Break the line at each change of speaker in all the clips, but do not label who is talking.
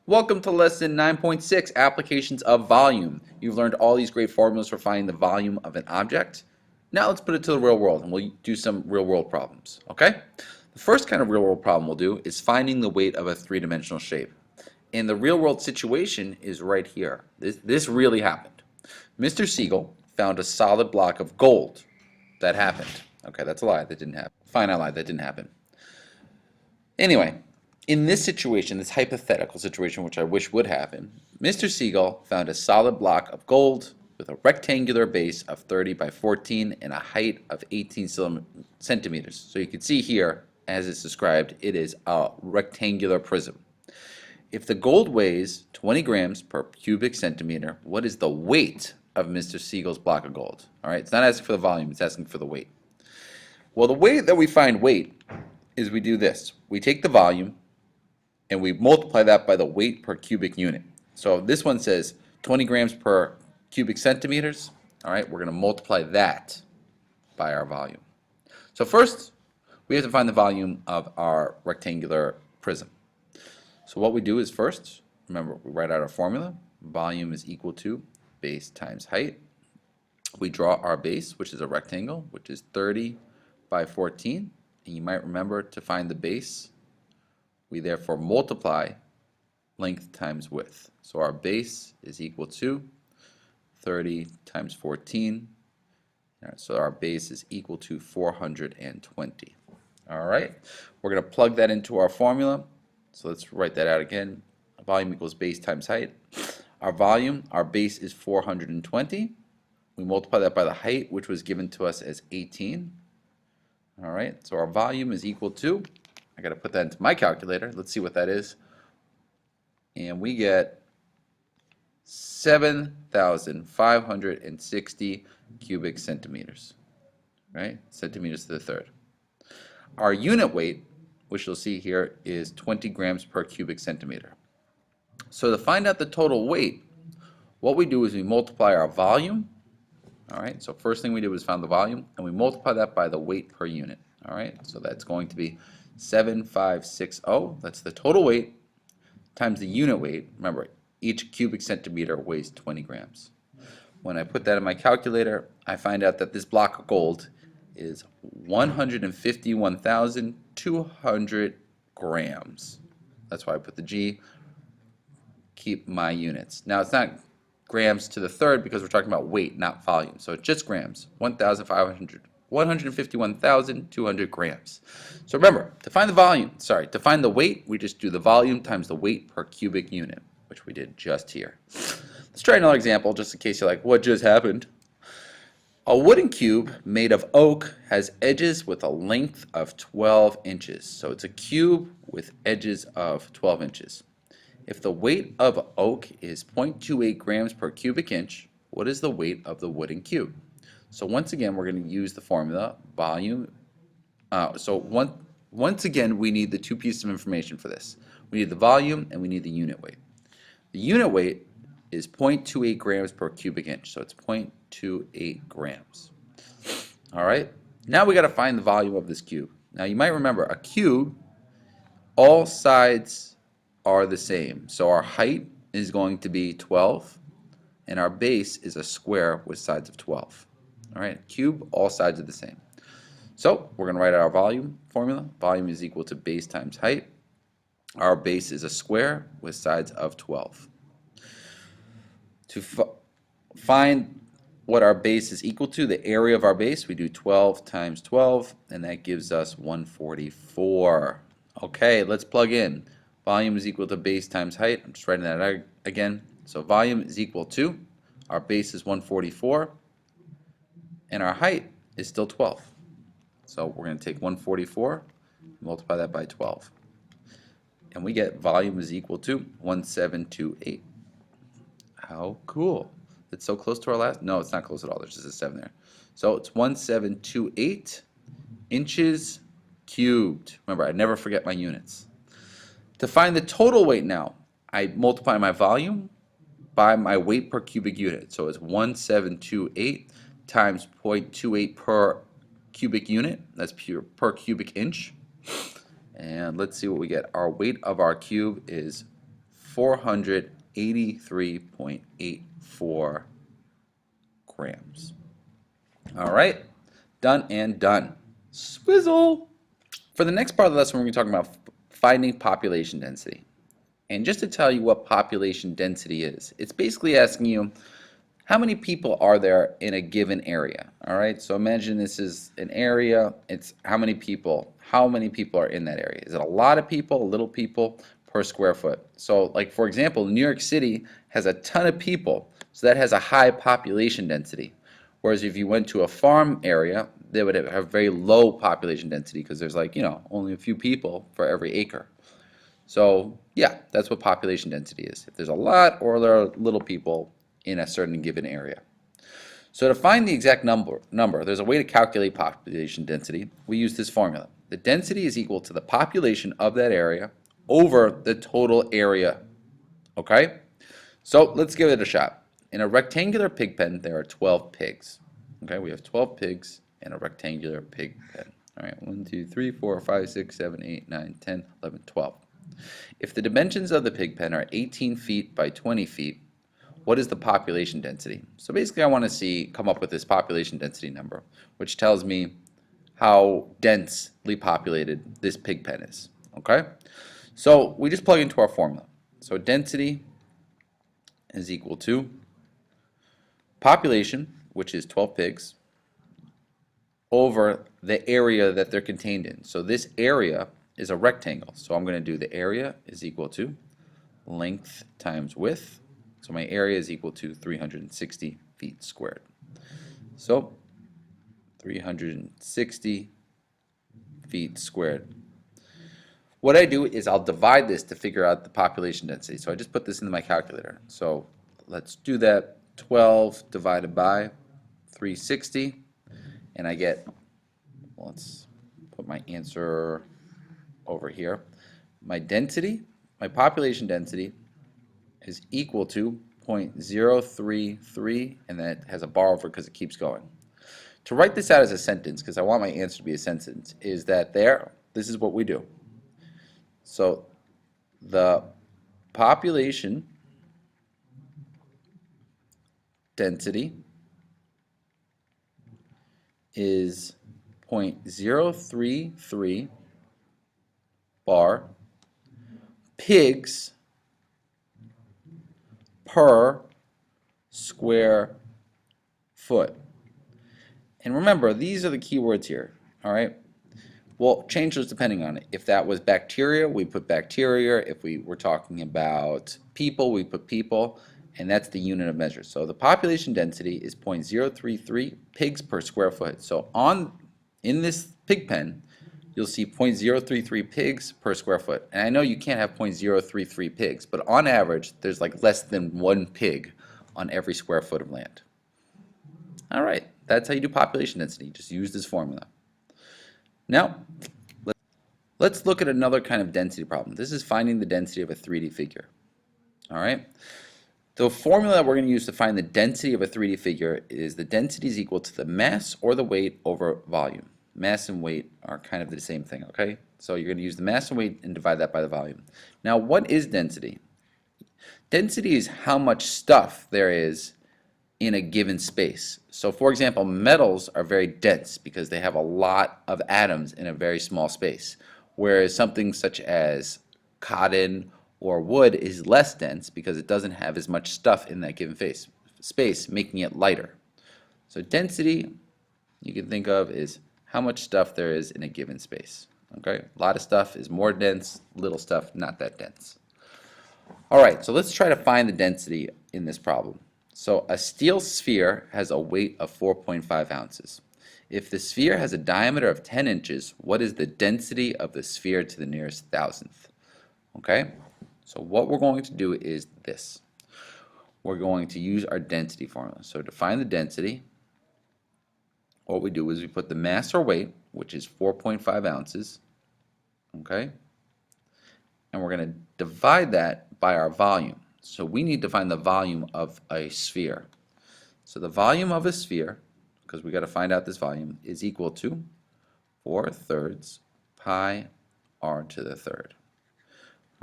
Welcome to lesson 9.6, applications of volume. You've learned all these great formulas for finding the volume of an object. Now let's put it to the real world and we'll do some real world problems, okay? The first kind of real world problem we'll do is finding the weight of a three-dimensional shape. And the real world situation is right here. This really happened. Mr. Siegel found a solid block of gold. That happened. Okay, that's a lie. That didn't happen. Fine, I lied. That didn't happen. Anyway, in this situation, this hypothetical situation, which I wish would happen, Mr. Siegel found a solid block of gold with a rectangular base of 30 by 14 and a height of 18 centimeters. So you can see here, as it's described, it is a rectangular prism. If the gold weighs 20 grams per cubic centimeter, what is the weight of Mr. Siegel's block of gold? All right, it's not asking for the volume, it's asking for the weight. Well, the way that we find weight is we do this. We take the volume and we multiply that by the weight per cubic unit. So this one says 20 grams per cubic centimeters. All right, we're going to multiply that by our volume. So first, we have to find the volume of our rectangular prism. So what we do is first, remember, we write out our formula. Volume is equal to base times height. We draw our base, which is a rectangle, which is 30 by 14. And you might remember, to find the base, we therefore multiply length times width. So our base is equal to 30 times 14. All right, so our base is equal to 420. All right, we're going to plug that into our formula. So let's write that out again. Volume equals base times height. Our volume, our base is 420. We multiply that by the height, which was given to us as 18. All right, so our volume is equal to, I got to put that into my calculator. Let's see what that is. And we get 7,560 cubic centimeters, right? Centimeters to the third. Our unit weight, which you'll see here, is 20 grams per cubic centimeter. So to find out the total weight, what we do is we multiply our volume. All right, so first thing we did was found the volume, and we multiply that by the weight per unit. All right, so that's going to be 7,560. That's the total weight times the unit weight. Remember, each cubic centimeter weighs 20 grams. When I put that in my calculator, I find out that this block of gold is 151,200 grams. That's why I put the G. Keep my units. Now, it's not grams to the third because we're talking about weight, not volume. So it's just grams, 151,200 grams. So remember, to find the weight, we just do the volume times the weight per cubic unit, which we did just here. Let's try another example, just in case you're like, what just happened? A wooden cube made of oak has edges with a length of 12 inches. So it's a cube with edges of 12 inches. If the weight of oak is 0.28 grams per cubic inch, what is the weight of the wooden cube? So once again, we're going to use the formula volume. Once again, we need the two pieces of information for this. We need the volume and we need the unit weight. The unit weight is 0.28 grams per cubic inch, so it's 0.28 grams. All right, now we got to find the volume of this cube. Now you might remember, a cube, all sides are the same. So our height is going to be 12, and our base is a square with sides of 12. All right, cube, all sides are the same. So we're going to write out our volume formula. Volume is equal to base times height. Our base is a square with sides of 12. To find what our base is equal to, the area of our base, we do 12 times 12, and that gives us 144. Okay, let's plug in. Volume is equal to base times height. I'm just writing that out again. So volume is equal to, our base is 144, and our height is still 12. So we're going to take 144, multiply that by 12. And we get volume is equal to 1728. How cool. It's so close to our last. No, it's not close at all. There's just a 7 there. So it's 1728 inches cubed. Remember, I never forget my units. To find the total weight now, I multiply my volume by my weight per cubic unit. So it's 1728 times 0.28 per cubic unit. That's per cubic inch. And let's see what we get. Our weight of our cube is 483.84 grams. All right, done and done. Swizzle! For the next part of the lesson, we're going to be talking about finding population density. And just to tell you what population density is, it's basically asking you how many people are there in a given area. All right, so imagine this is an area. It's how many people are in that area. Is it a lot of people, a little people per square foot? So like for example, New York City has a ton of people, so that has a high population density. Whereas if you went to a farm area, they would have very low population density because there's like, only a few people for every acre. So yeah, that's what population density is. If there's a lot or there are little people in a certain given area. So to find the exact number, there's a way to calculate population density. We use this formula. The density is equal to the population of that area over the total area. Okay? So let's give it a shot. In a rectangular pig pen, there are 12 pigs. Okay, we have 12 pigs in a rectangular pig pen. All right, 1, 2, 3, 4, 5, 6, 7, 8, 9, 10, 11, 12. If the dimensions of the pig pen are 18 feet by 20 feet, what is the population density? So basically I want to come up with this population density number, which tells me how densely populated this pig pen is. Okay? So we just plug into our formula. So density is equal to population, which is 12 pigs, over the area that they're contained in. So this area is a rectangle. So I'm going to do the area is equal to length times width. So my area is equal to 360 feet squared. So 360 feet squared. What I do is I'll divide this to figure out the population density. So I just put this into my calculator. So let's do that. 12 divided by 360. And I get, let's put my answer over here. My density, my population density is equal to 0.033, and that has a bar over because it keeps going. To write this out as a sentence, because I want my answer to be a sentence, is that this is what we do. So the population density is 0.033 bar pigs per square foot. And remember, these are the key words here, all right? We'll change those depending on it. If that was bacteria, we put bacteria. If we were talking about people, we put people, and that's the unit of measure. So the population density is 0.033 pigs per square foot. So in this pig pen, you'll see 0.033 pigs per square foot. And I know you can't have 0.033 pigs, but on average, there's like less than one pig on every square foot of land. All right, that's how you do population density. Just use this formula. Now, let's look at another kind of density problem. This is finding the density of a 3D figure. All right. The formula that we're going to use to find the density of a 3D figure is the density is equal to the mass or the weight over volume. Mass and weight are kind of the same thing, okay? So you're going to use the mass and weight and divide that by the volume. Now, what is density? Density is how much stuff there is in a given space. So for example, metals are very dense because they have a lot of atoms in a very small space, whereas something such as cotton or wood is less dense because it doesn't have as much stuff in that given space, making it lighter. So density, you can think of is how much stuff there is in a given space. Okay, a lot of stuff is more dense, little stuff not that dense. All right, so let's try to find the density in this problem. So a steel sphere has a weight of 4.5 ounces. If the sphere has a diameter of 10 inches, what is the density of the sphere to the nearest thousandth? Okay, so what we're going to do is this. We're going to use our density formula. So to find the density, what we do is we put the mass or weight, which is 4.5 ounces, okay, and we're going to divide that by our volume. So we need to find the volume of a sphere. So the volume of a sphere, because we got to find out this volume, is equal to 4/3 pi r to the third.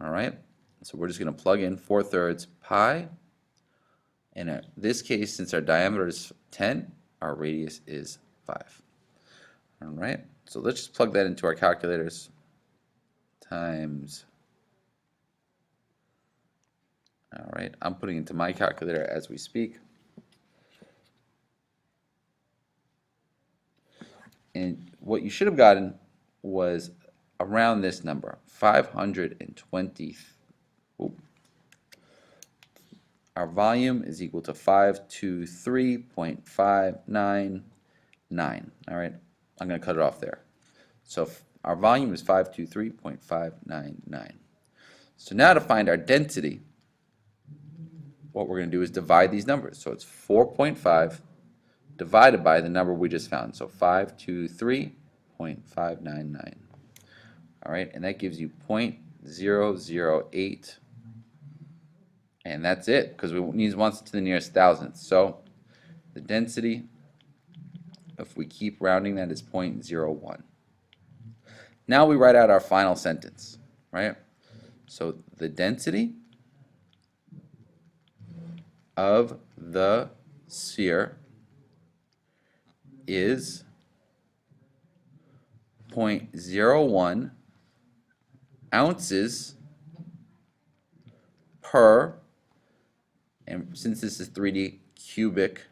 All right. So we're just going to plug in 4/3 pi. And in this case, since our diameter is 10, our radius is 5. All right, so let's just plug that into our calculators. Times, all right, I'm putting into my calculator as we speak. And what you should have gotten was around this number, 520. Oops. Our volume is equal to 523.599. All right, I'm going to cut it off there. So our volume is 523.599. So now to find our density, what we're going to do is divide these numbers. So it's 4.5 divided by the number we just found. So 523.599. All right, and that gives you 0.008. And that's it, because we want it to the nearest thousandth. So the density, if we keep rounding that, is 0.01. Now we write out our final sentence, right? So the density of the sphere is 0.01 ounces per, and since this is 3D, cubic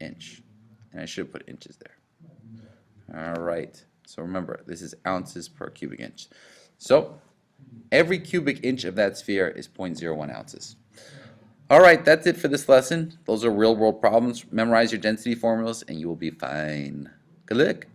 inch. And I should put inches there. All right. So remember, this is ounces per cubic inch. So every cubic inch of that sphere is 0.01 ounces. All right, that's it for this lesson. Those are real-world problems. Memorize your density formulas, and you will be fine. Good luck.